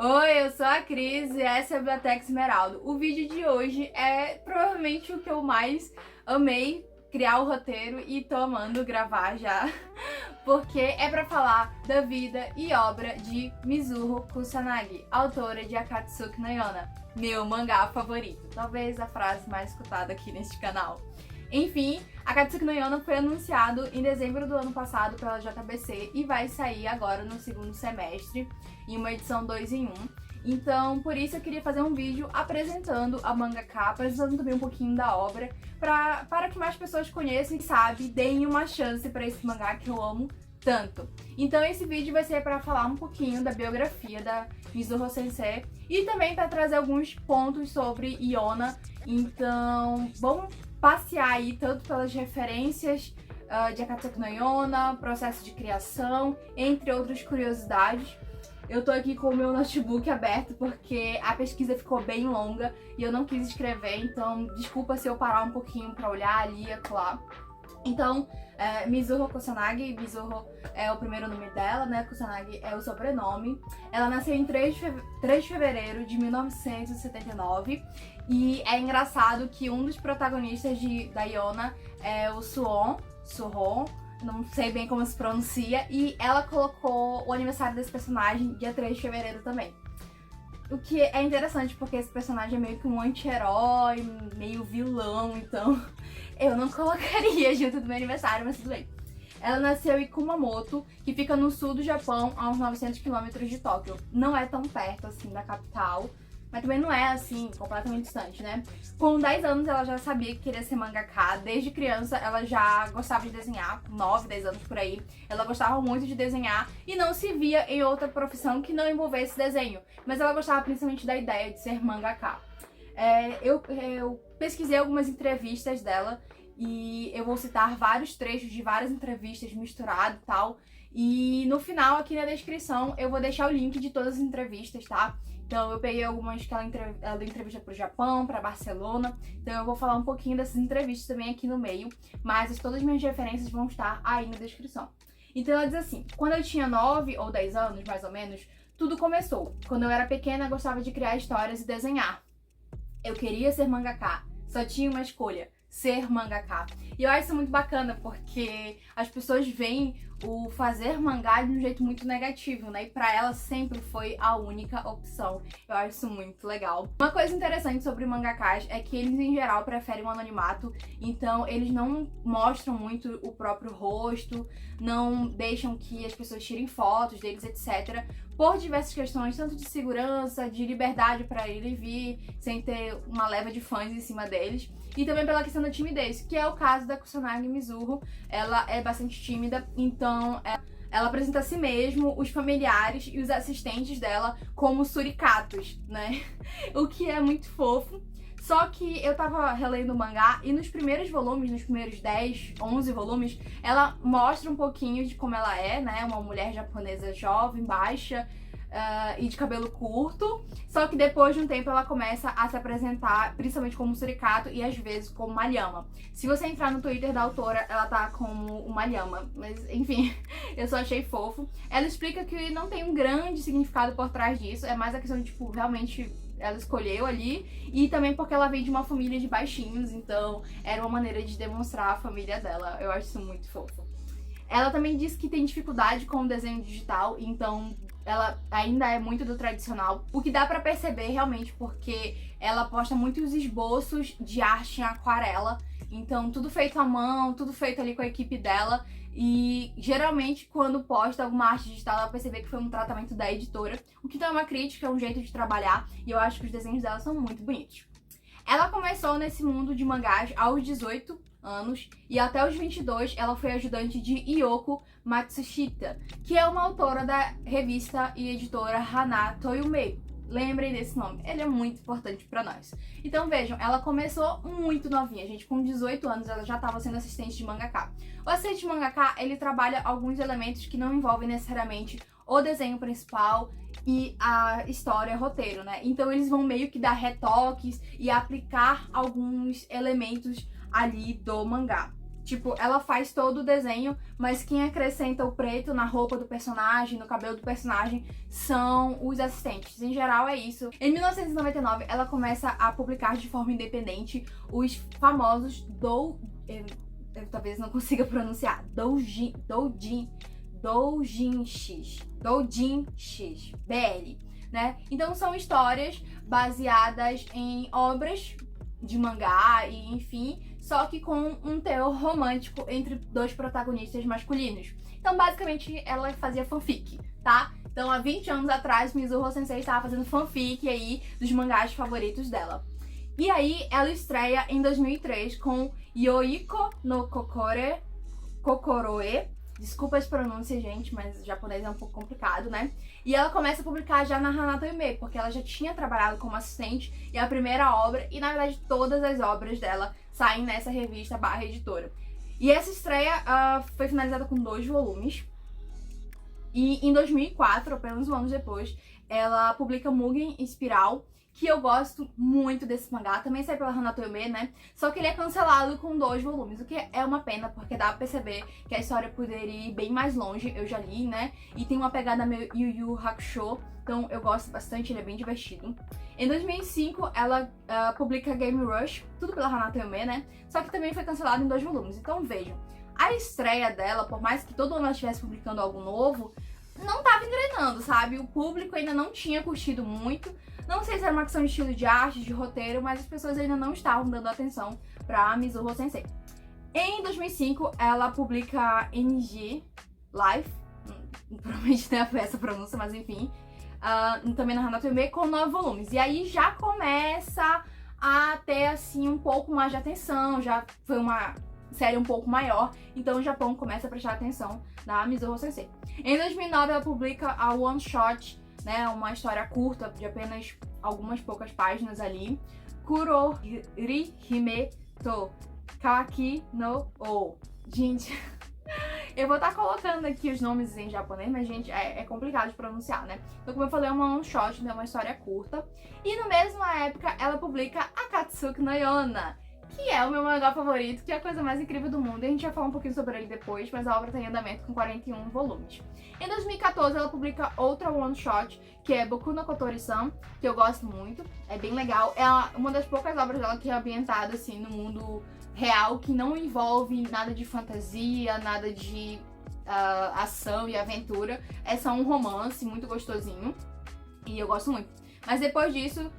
Oi, eu sou a Cris e essa é a Biblioteca Esmeralda. O vídeo de hoje é provavelmente o que eu mais amei criar o roteiro e tô amando gravar já, porque é pra falar da vida e obra de Mizuho Kusanagi, autora de Akatsuki no Yona, meu mangá favorito, talvez a frase mais escutada aqui neste canal. Enfim, Akatsuki no Yona foi anunciado em dezembro do ano passado pela JBC e vai sair agora no segundo semestre, em uma edição 2 em 1. Então, por isso eu queria fazer um vídeo apresentando a mangaka, apresentando também um pouquinho da obra, para que mais pessoas conheçam e, sabe, deem uma chance para esse mangá que eu amo tanto. Então esse vídeo vai ser para falar um pouquinho da biografia da Mizuho Sensei e também para trazer alguns pontos sobre Yona. Então, vamos passear aí tanto pelas referências de Akatsuki no Yona, processo de criação, entre outras curiosidades. Eu tô aqui com o meu notebook aberto porque a pesquisa ficou bem longa e eu não quis escrever, então desculpa se eu parar um pouquinho pra olhar ali e acolá. Então, Mizuho Kusanagi, Mizuho é o primeiro nome dela, né? Kusanagi é o sobrenome. Ela nasceu em 3 de fevereiro de 1979 e é engraçado que um dos protagonistas da Yona é o Suhon, não sei bem como se pronuncia, e ela colocou o aniversário desse personagem dia 3 de fevereiro também. O que é interessante porque esse personagem é meio que um anti-herói, meio vilão, então eu não colocaria junto do meu aniversário, mas tudo bem. Ela nasceu em Kumamoto, que fica no sul do Japão, a uns 900 km de Tóquio. Não é tão perto assim da capital, mas também não é assim, completamente distante, né? Com 10 anos ela já sabia que queria ser mangaka. Desde criança ela já gostava de desenhar, com 9, 10 anos por aí. Ela gostava muito de desenhar e não se via em outra profissão que não envolvesse desenho. Mas ela gostava principalmente da ideia de ser mangaka. Eu pesquisei algumas entrevistas dela e eu vou citar vários trechos de várias entrevistas misturado e tal. E no final, aqui na descrição, eu vou deixar o link de todas as entrevistas, tá? Então eu peguei algumas que ela deu entrevista pro Japão, pra Barcelona. Então eu vou falar um pouquinho dessas entrevistas também aqui no meio. Mas todas as minhas referências vão estar aí na descrição. Então ela diz assim: quando eu tinha 9 ou 10 anos, mais ou menos, tudo começou. Quando eu era pequena, eu gostava de criar histórias e desenhar. Eu queria ser mangaka. Só tinha uma escolha: ser mangaka. E eu acho isso muito bacana porque as pessoas veem o fazer mangá de um jeito muito negativo, né? E pra ela sempre foi a única opção. Eu acho isso muito legal. Uma coisa interessante sobre mangakas é que eles, em geral, preferem o anonimato. Então, eles não mostram muito o próprio rosto, não deixam que as pessoas tirem fotos deles, etc. Por diversas questões, tanto de segurança, de liberdade pra ele vir, sem ter uma leva de fãs em cima deles. E também pela questão da timidez, que é o caso da Kusanagi Mizuho. Ela é bastante tímida, então ela apresenta a si mesmo, os familiares e os assistentes dela como suricatos, né? O que é muito fofo. Só que eu tava relendo o mangá e nos primeiros volumes, nos primeiros 10, 11 volumes, ela mostra um pouquinho de como ela é, né? Uma mulher japonesa jovem, baixa, e de cabelo curto, só que depois de um tempo ela começa a se apresentar principalmente como suricato e às vezes como uma lhama. Se você entrar no Twitter da autora, ela tá como uma lhama, mas enfim, eu só achei fofo. Ela explica que não tem um grande significado por trás disso, é mais a questão de, tipo, realmente ela escolheu ali, e também porque ela vem de uma família de baixinhos, então era uma maneira de demonstrar a família dela. Eu acho isso muito fofo. Ela também diz que tem dificuldade com o desenho digital, então ela ainda é muito do tradicional, o que dá pra perceber realmente porque ela posta muitos esboços de arte em aquarela, então tudo feito à mão, tudo feito ali com a equipe dela, e geralmente quando posta alguma arte digital ela percebe que foi um tratamento da editora, o que não é uma crítica, é um jeito de trabalhar, e eu acho que os desenhos dela são muito bonitos. Ela começou nesse mundo de mangás aos 18 anos e até os 22 ela foi ajudante de Yoko Matsushita, que é uma autora da revista e editora Hana Toyumei. Lembrem desse nome, ele é muito importante pra nós. Então vejam, ela começou muito novinha, gente, com 18 anos ela já estava sendo assistente de mangaka. O assistente de mangaka, ele trabalha alguns elementos que não envolvem necessariamente o desenho principal e a história, roteiro, né? Então eles vão meio que dar retoques e aplicar alguns elementos ali do mangá. Tipo, ela faz todo o desenho, mas quem acrescenta o preto na roupa do personagem, no cabelo do personagem, são os assistentes. Em geral é isso. Em 1999, ela começa a publicar de forma independente os famosos eu talvez não consiga pronunciar, doujinshis, BL, né? Então são histórias baseadas em obras de mangá e enfim, só que com um teor romântico entre dois protagonistas masculinos. Então, basicamente, ela fazia fanfic, tá? Então, há 20 anos atrás, Mizuho Sensei estava fazendo fanfic aí dos mangás favoritos dela. E aí, ela estreia em 2003 com Yoiko no Kokoroe. Desculpa as pronúncias, gente, mas japonês é um pouco complicado, né? E ela começa a publicar já na Hanato Yume, porque ela já tinha trabalhado como assistente e a primeira obra, e na verdade todas as obras dela saem nessa revista / editora. E essa estreia foi finalizada com 2 volumes. E em 2004, apenas um ano depois, ela publica Mugen Espiral, que eu gosto muito desse mangá, também sai pela Hanato Yume, né? Só que ele é cancelado com 2 volumes, o que é uma pena, porque dá pra perceber que a história poderia ir bem mais longe, eu já li, né? E tem uma pegada meio Yu Yu Hakusho, então eu gosto bastante, ele é bem divertido. Em 2005, ela publica Game Rush, tudo pela Hanato Yume, né? Só que também foi cancelado em 2 volumes, então vejam. A estreia dela, por mais que todo ano ela estivesse publicando algo novo, não tava engrenando, sabe? O público ainda não tinha curtido muito. Não sei se era uma questão de estilo de arte, de roteiro, mas as pessoas ainda não estavam dando atenção pra Mizuho Sensei. Em 2005, ela publica NG Life, provavelmente não é essa pronúncia, mas enfim, também na Hanato Yume, com 9 volumes. E aí já começa a ter, assim, um pouco mais de atenção, já foi uma série um pouco maior, então o Japão começa a prestar atenção na Mizuho Sensei. Em 2009, ela publica a One Shot, né, uma história curta de apenas algumas poucas páginas ali, Kurori Hime to Kawaki no O. Gente, eu vou estar colocando aqui os nomes em japonês, mas, gente, é complicado de pronunciar, né? Então, como eu falei, é uma one shot, né, uma história curta. E na mesma época, ela publica Akatsuki no Yona, que é o meu mangá favorito, que é a coisa mais incrível do mundo. E a gente vai falar um pouquinho sobre ele depois, mas a obra está em andamento com 41 volumes. Em 2014, ela publica outra one-shot, que é Boku no Kotori-san, que eu gosto muito, é bem legal. É uma das poucas obras dela que é ambientada, assim, no mundo real, que não envolve nada de fantasia, nada de ação e aventura. É só um romance muito gostosinho, e eu gosto muito. Mas depois disso,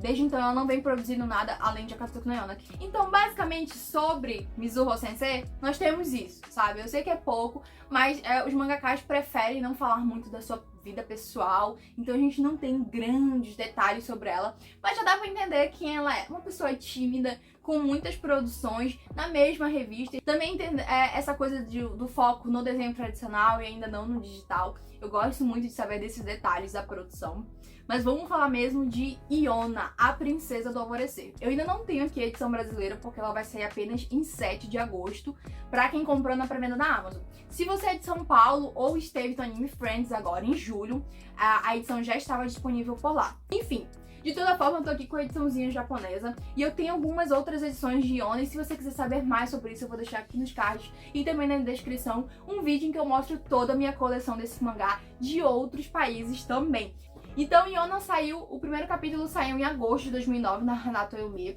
desde então ela não vem produzindo nada além de Akatsuki no Yona. Então, basicamente, sobre Mizuho Sensei, nós temos isso, sabe? Eu sei que é pouco, mas os mangakás preferem não falar muito da sua vida pessoal, então a gente não tem grandes detalhes sobre ela, mas já dá pra entender que ela é uma pessoa tímida, com muitas produções na mesma revista. Também tem essa coisa do foco no desenho tradicional e ainda não no digital. Eu gosto muito de saber desses detalhes da produção. Mas vamos falar mesmo de Iona, a Princesa do Alvorecer. Eu ainda não tenho aqui a edição brasileira, porque ela vai sair apenas em 7 de agosto, pra quem comprou na pré-venda da Amazon. Se você é de São Paulo ou esteve no Anime Friends agora em julho, a edição já estava disponível por lá. Enfim, de toda forma, eu tô aqui com a ediçãozinha japonesa e eu tenho algumas outras edições de Iona, e se você quiser saber mais sobre isso, eu vou deixar aqui nos cards e também na descrição um vídeo em que eu mostro toda a minha coleção desse mangá de outros países também. Então, Iona saiu, o primeiro capítulo saiu em agosto de 2009 na Hanato Yume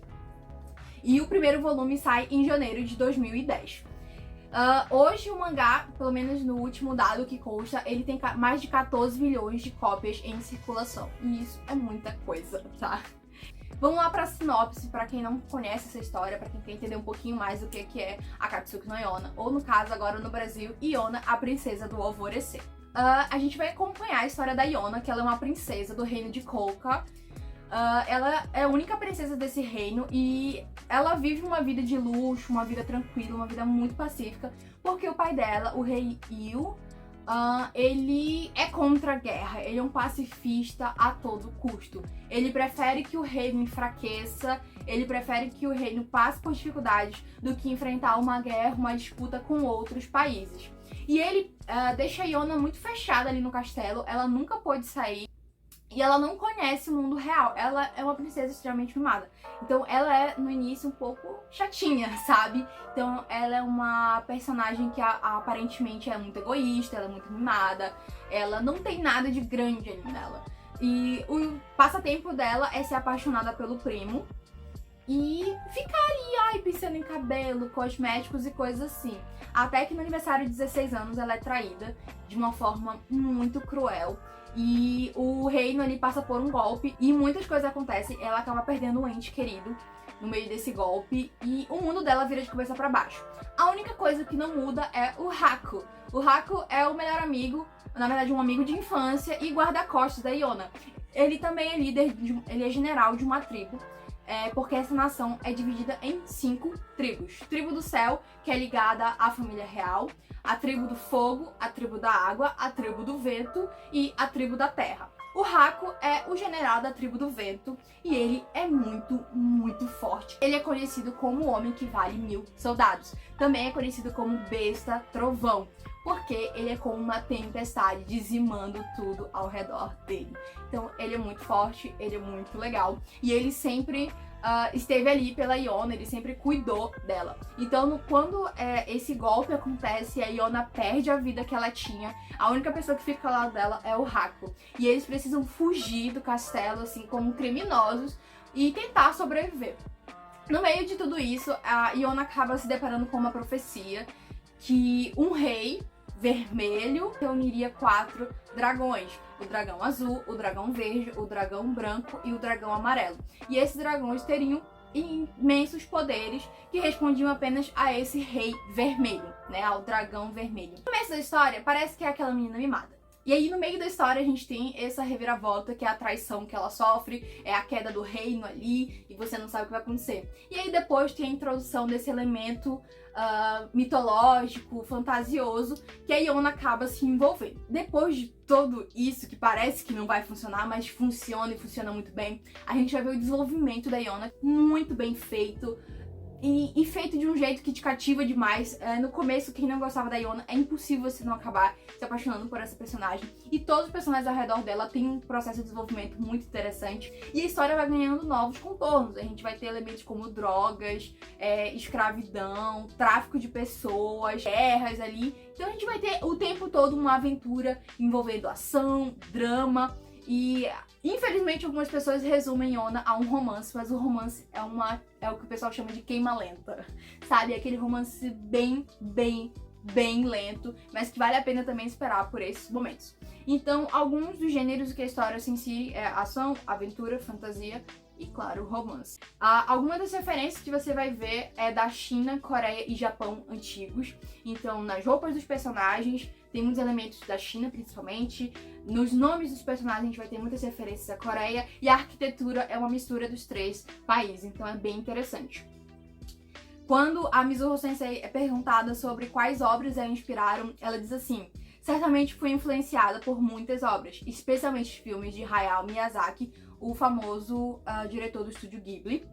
e o primeiro volume sai em janeiro de 2010. Hoje o mangá, pelo menos no último dado que consta, ele tem mais de 14 milhões de cópias em circulação. E isso é muita coisa, tá? Vamos lá pra sinopse, pra quem não conhece essa história, pra quem quer entender um pouquinho mais do que é Akatsuki no Yona, ou no caso agora no Brasil, Iona, a Princesa do Alvorecer. A gente vai acompanhar a história da Iona, que ela é uma princesa do reino de Kouka. Ela é a única princesa desse reino e ela vive uma vida de luxo, uma vida tranquila, uma vida muito pacífica, porque o pai dela, o rei Yu, ele é contra a guerra, ele é um pacifista a todo custo. Ele prefere que o reino enfraqueça, ele prefere que o reino passe por dificuldades do que enfrentar uma guerra, uma disputa com outros países. E ele deixa a Iona muito fechada ali no castelo, ela nunca pôde sair. E ela não conhece o mundo real. Ela é uma princesa extremamente mimada. Então ela é, no início, um pouco chatinha, sabe? Então ela é uma personagem que aparentemente é muito egoísta, ela é muito mimada. Ela não tem nada de grande ali nela. E o passatempo dela é ser apaixonada pelo primo e ficar ali, ai, pensando em cabelo, cosméticos e coisas assim. Até que no aniversário de 16 anos ela é traída de uma forma muito cruel. E o reino ali passa por um golpe e muitas coisas acontecem. Ela acaba perdendo um ente querido no meio desse golpe e o mundo dela vira de cabeça pra baixo. A única coisa que não muda é o Haku. O Haku é o melhor amigo, na verdade um amigo de infância e guarda-costas da Iona. Ele também é líder, ele é general de uma tribo. Porque essa nação é dividida em 5 tribos. Tribo do Céu, que é ligada à família real, a tribo do Fogo, a tribo da Água, a tribo do Vento e a tribo da Terra. O Haku é o general da tribo do Vento e ele é muito, muito forte. Ele é conhecido como o homem que vale 1000 soldados. Também é conhecido como Besta Trovão, porque ele é como uma tempestade dizimando tudo ao redor dele. Então ele é muito forte, ele é muito legal. E ele sempre esteve ali pela Iona, ele sempre cuidou dela. Então quando esse golpe acontece e a Iona perde a vida que ela tinha, a única pessoa que fica ao lado dela é o Haku. E eles precisam fugir do castelo, assim, como criminosos e tentar sobreviver. No meio de tudo isso, a Iona acaba se deparando com uma profecia que um rei vermelho reuniria 4 dragões. O dragão azul, o dragão verde, o dragão branco e o dragão amarelo. E esses dragões teriam imensos poderes que respondiam apenas a esse rei vermelho, né? Ao dragão vermelho. No começo da história, parece que é aquela menina mimada. E aí, no meio da história, a gente tem essa reviravolta, que é a traição que ela sofre, é a queda do reino ali, e você não sabe o que vai acontecer. E aí, depois tem a introdução desse elemento mitológico, fantasioso, que a Iona acaba se envolvendo. Depois de tudo isso, que parece que não vai funcionar, mas funciona e funciona muito bem, a gente vai ver o desenvolvimento da Iona muito bem feito, e feito de um jeito que te cativa demais. No começo, quem não gostava da Iona, é impossível você não acabar se apaixonando por essa personagem. E todos os personagens ao redor dela têm um processo de desenvolvimento muito interessante. E a história vai ganhando novos contornos. A gente vai ter elementos como drogas, escravidão, tráfico de pessoas, guerras ali. Então a gente vai ter o tempo todo uma aventura envolvendo ação, drama. E infelizmente algumas pessoas resumem Iona a um romance, mas o romance é o que o pessoal chama de queima-lenta, sabe? Aquele romance bem lento, mas que vale a pena também esperar por esses momentos. Então, alguns dos gêneros que a história se insere é ação, aventura, fantasia e, claro, romance. Algumas das referências que você vai ver é da China, Coreia e Japão antigos. Então, nas roupas dos personagens, tem muitos elementos da China, principalmente. Nos nomes dos personagens, a gente vai ter muitas referências à Coreia. E a arquitetura é uma mistura dos 3 países, então é bem interessante. Quando a Mizuho Sensei é perguntada sobre quais obras a inspiraram, ela diz assim: certamente fui influenciada por muitas obras, especialmente filmes de Hayao Miyazaki, o famoso diretor do estúdio Ghibli.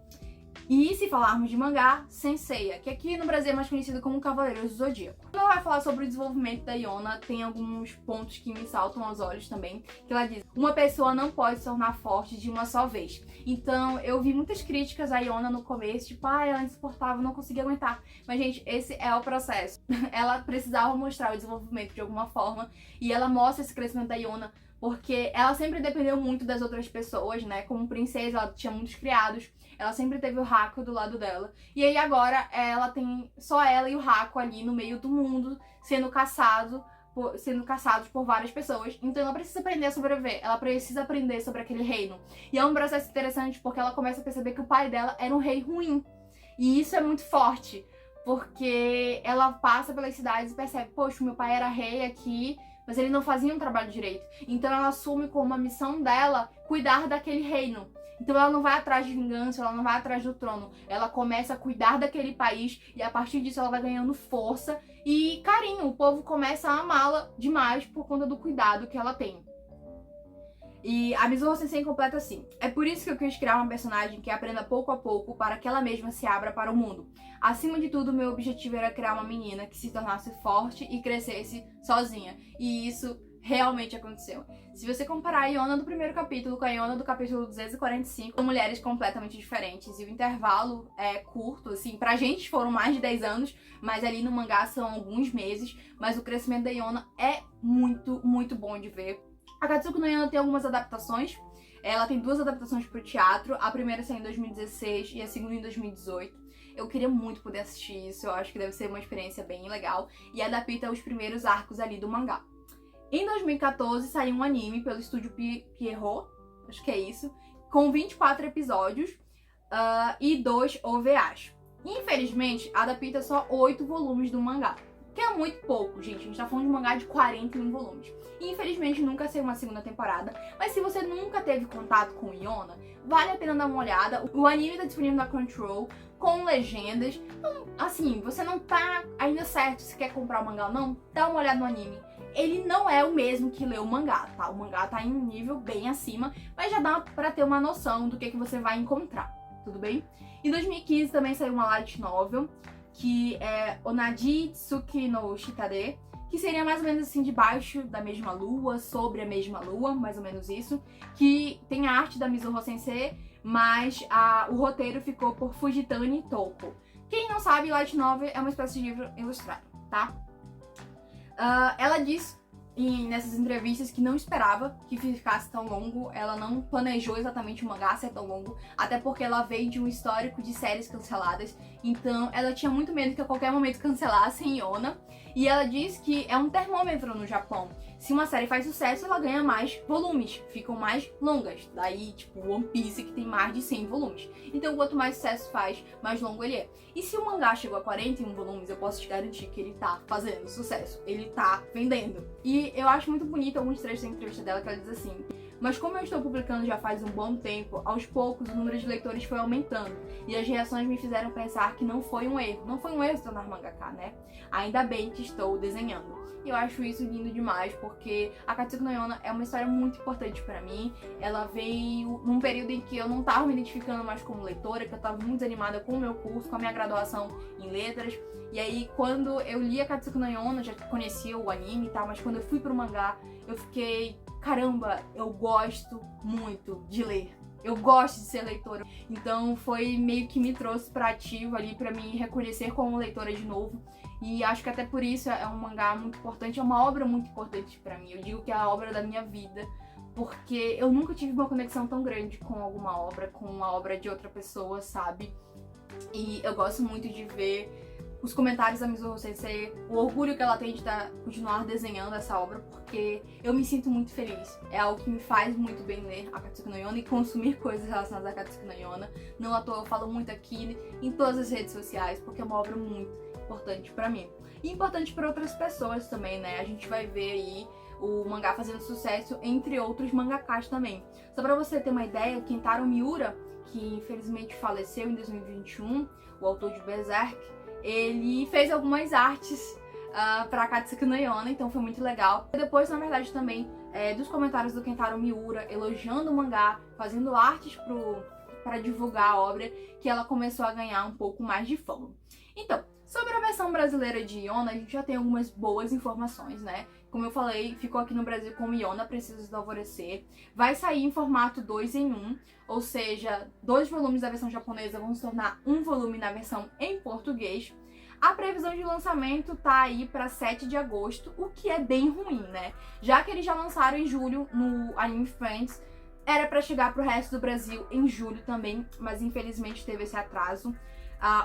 E se falarmos de mangá, Senseiya, que aqui no Brasil é mais conhecido como Cavaleiros do Zodíaco. Quando ela vai falar sobre o desenvolvimento da Iona, tem alguns pontos que me saltam aos olhos também, que ela diz: uma pessoa não pode se tornar forte de uma só vez. Então eu vi muitas críticas a Iona no começo, tipo, ela é insuportável, não conseguia aguentar. Mas gente, esse é o processo. Ela precisava mostrar o desenvolvimento de alguma forma, e ela mostra esse crescimento da Iona, porque ela sempre dependeu muito das outras pessoas, né? Como princesa, ela tinha muitos criados. Ela sempre teve o Haku do lado dela. E aí agora ela tem só ela e o Haku ali no meio do mundo, sendo caçados por várias pessoas. Então ela precisa aprender a sobreviver. Ela precisa aprender sobre aquele reino. E é um processo interessante porque ela começa a perceber que o pai dela era um rei ruim. E isso é muito forte, porque ela passa pelas cidades e percebe: poxa, meu pai era rei aqui, mas ele não fazia um trabalho direito. Então ela assume como uma missão dela cuidar daquele reino. Então ela não vai atrás de vingança, ela não vai atrás do trono. Ela começa a cuidar daquele país e a partir disso ela vai ganhando força e carinho. O povo começa a amá-la demais por conta do cuidado que ela tem. E a Mizuho Sensei completa assim: é por isso que eu quis criar uma personagem que aprenda pouco a pouco para que ela mesma se abra para o mundo. Acima de tudo, meu objetivo era criar uma menina que se tornasse forte e crescesse sozinha. E isso realmente aconteceu. Se você comparar a Yona do primeiro capítulo com a Yona do capítulo 245, são mulheres completamente diferentes e o intervalo é curto, assim, pra gente foram mais de 10 anos, mas ali no mangá são alguns meses, mas o crescimento da Yona é muito, muito bom de ver. A Katsuki no Yona tem algumas adaptações, ela tem 2 adaptações pro teatro, a primeira saiu em 2016 e a segunda em 2018. Eu queria muito poder assistir isso, eu acho que deve ser uma experiência bem legal, e adapta os primeiros arcos ali do mangá. Em 2014 saiu um anime pelo estúdio Pierrot, acho que é isso, com 24 episódios e 2 OVAs. Infelizmente, adapta só 8 volumes do mangá, que é muito pouco, gente. A gente tá falando de um mangá de 41 volumes. E infelizmente nunca saiu uma segunda temporada, mas se você nunca teve contato com Yona, vale a pena dar uma olhada. O anime tá disponível na Crunchyroll, com legendas. Então, assim, você não tá ainda certo se quer comprar o mangá ou não, dá uma olhada no anime. Ele não é o mesmo que ler o mangá, tá? O mangá tá em um nível bem acima, mas já dá pra ter uma noção do que você vai encontrar, tudo bem? Em 2015 também saiu uma light novel, que é Onaji Tsuki no Shitade, que seria mais ou menos assim, debaixo da mesma lua, sobre a mesma lua, mais ou menos isso, que tem a arte da Mizuho Sensei, mas o roteiro ficou por Fujitani Toko. Quem não sabe, light novel é uma espécie de livro ilustrado, tá? Ela diz nessas entrevistas que não esperava que ficasse tão longo, ela não planejou exatamente o mangá ser tão longo, até porque ela veio de um histórico de séries canceladas, então ela tinha muito medo que a qualquer momento cancelassem Yona, e ela diz que é um termômetro no Japão. Se uma série faz sucesso, ela ganha mais volumes, ficam mais longas. Daí, tipo, One Piece, que tem mais de 100 volumes. Então, quanto mais sucesso faz, mais longo ele é. E se o mangá chegou a 41 volumes, eu posso te garantir que ele tá fazendo sucesso. Ele tá vendendo. E eu acho muito bonito alguns trechos da entrevista dela que ela diz assim: mas como eu estou publicando já faz um bom tempo, aos poucos o número de leitores foi aumentando. E as reações me fizeram pensar que não foi um erro. Não foi um erro se tornar mangaka, né? Ainda bem que estou desenhando. E eu acho isso lindo demais, porque a Katsuki no Yona é uma história muito importante pra mim. Ela veio num período em que eu não tava me identificando mais como leitora, que eu tava muito desanimada com o meu curso, com a minha graduação em letras. E aí, quando eu li a Katsuki no Yona, já conhecia o anime e tal, mas quando eu fui pro mangá, eu fiquei, caramba, eu gosto muito de ler. Eu gosto de ser leitora. Então foi meio que me trouxe pra ativo ali, pra me reconhecer como leitora de novo. E acho que até por isso é um mangá muito importante, é uma obra muito importante pra mim. Eu digo que é a obra da minha vida, porque eu nunca tive uma conexão tão grande com alguma obra, com a obra de outra pessoa, sabe? E eu gosto muito de ver os comentários da Mizuho Sensei, o orgulho que ela tem de continuar desenhando essa obra, porque eu me sinto muito feliz. É algo que me faz muito bem ler a Katsuki no Yona e consumir coisas relacionadas à Katsuki no Yona. Não à toa eu falo muito aqui em todas as redes sociais, porque é uma obra muito importante pra mim. E importante pra outras pessoas também, né? A gente vai ver aí o mangá fazendo sucesso entre outros mangakás também. Só pra você ter uma ideia, Kentaro Miura, que infelizmente faleceu em 2021, o autor de Berserk, ele fez algumas artes pra Katsuki no Yona, então foi muito legal. Depois, na verdade, também dos comentários do Kentaro Miura, elogiando o mangá, fazendo artes pra divulgar a obra, que ela começou a ganhar um pouco mais de fama. Então, sobre a versão brasileira de Yona, a gente já tem algumas boas informações, né? Como eu falei, ficou aqui no Brasil como Yona Princesa do Alvorecer. Vai sair em formato 2 em 1, ou seja, 2 volumes da versão japonesa vão se tornar um volume na versão em português. A previsão de lançamento tá aí para 7 de agosto, o que é bem ruim, né? Já que eles já lançaram em julho no Anime Friends, era para chegar pro resto do Brasil em julho também, mas infelizmente teve esse atraso.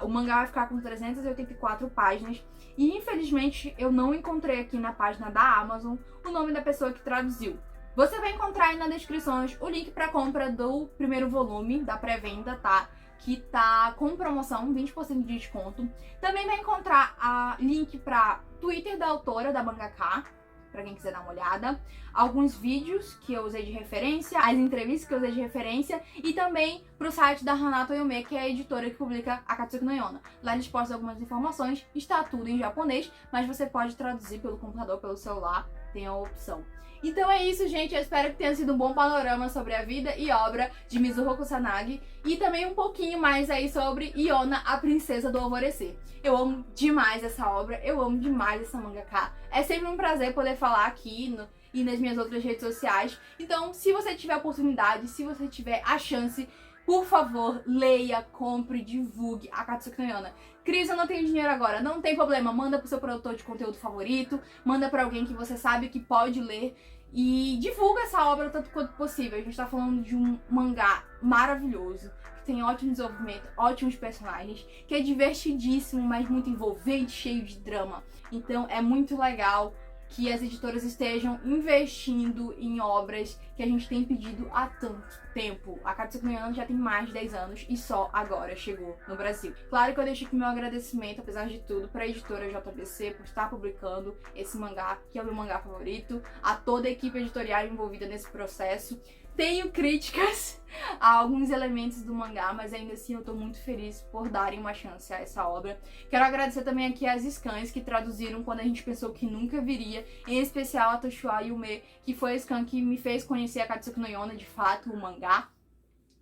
O mangá vai ficar com 384 páginas e infelizmente eu não encontrei aqui na página da Amazon o nome da pessoa que traduziu. Você vai encontrar aí na descrição o link para compra do primeiro volume da pré-venda, tá? Que tá com promoção, 20% de desconto. Também vai encontrar link para Twitter da autora, da mangaka, pra quem quiser dar uma olhada, alguns vídeos que eu usei de referência, as entrevistas que eu usei de referência e também pro site da Hanato Yume, que é a editora que publica a Katsuki no Yona. Lá eles postam algumas informações, está tudo em japonês, mas você pode traduzir pelo computador, pelo celular, tem a opção. Então é isso, gente. Eu espero que tenha sido um bom panorama sobre a vida e obra de Mizuho Kusanagi e também um pouquinho mais aí sobre Yona, a Princesa do Alvorecer. Eu amo demais essa obra, eu amo demais essa mangaka. É sempre um prazer poder falar aqui e nas minhas outras redes sociais. Então, se você tiver a oportunidade, se você tiver a chance, por favor, leia, compre, divulgue a Katsuki no Yona. Cris, eu não tenho dinheiro agora. Não tem problema, manda pro seu produtor de conteúdo favorito, manda pra alguém que você sabe que pode ler e divulga essa obra tanto quanto possível. A gente tá falando de um mangá maravilhoso, que tem ótimo desenvolvimento, ótimos personagens, que é divertidíssimo, mas muito envolvente, cheio de drama. Então é muito legal que as editoras estejam investindo em obras que a gente tem pedido há tanto tempo. A Katsuki no Yona já tem mais de 10 anos e só agora chegou no Brasil. Claro que eu deixo aqui meu agradecimento, apesar de tudo, para a editora JBC por estar publicando esse mangá, que é o meu mangá favorito, a toda a equipe editorial envolvida nesse processo. Tenho críticas a alguns elementos do mangá, mas ainda assim eu tô muito feliz por darem uma chance a essa obra. Quero agradecer também aqui às scans que traduziram quando a gente pensou que nunca viria, em especial a Toshua Yume, que foi a scan que me fez conhecer a Katsuki no Yona, de fato, o mangá.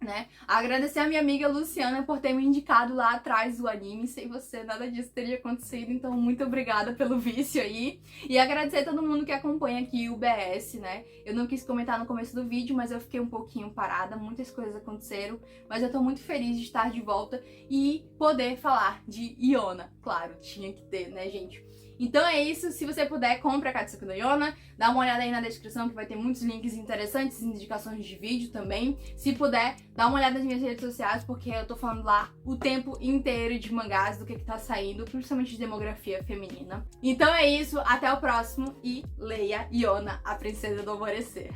Né? Agradecer a minha amiga Luciana por ter me indicado lá atrás o anime. Sem você nada disso teria acontecido, então muito obrigada pelo vício aí. E agradecer a todo mundo que acompanha aqui o BS, né? Eu não quis comentar no começo do vídeo, mas eu fiquei um pouquinho parada, muitas coisas aconteceram, mas eu tô muito feliz de estar de volta e poder falar de Yona. Claro, tinha que ter, né, gente? Então é isso, se você puder, compre a Katsuki no Yona, dá uma olhada aí na descrição que vai ter muitos links interessantes, indicações de vídeo também. Se puder, dá uma olhada nas minhas redes sociais, porque eu tô falando lá o tempo inteiro de mangás, do que tá saindo, principalmente de demografia feminina. Então é isso, até o próximo e leia Yona, a Princesa do Alvorecer.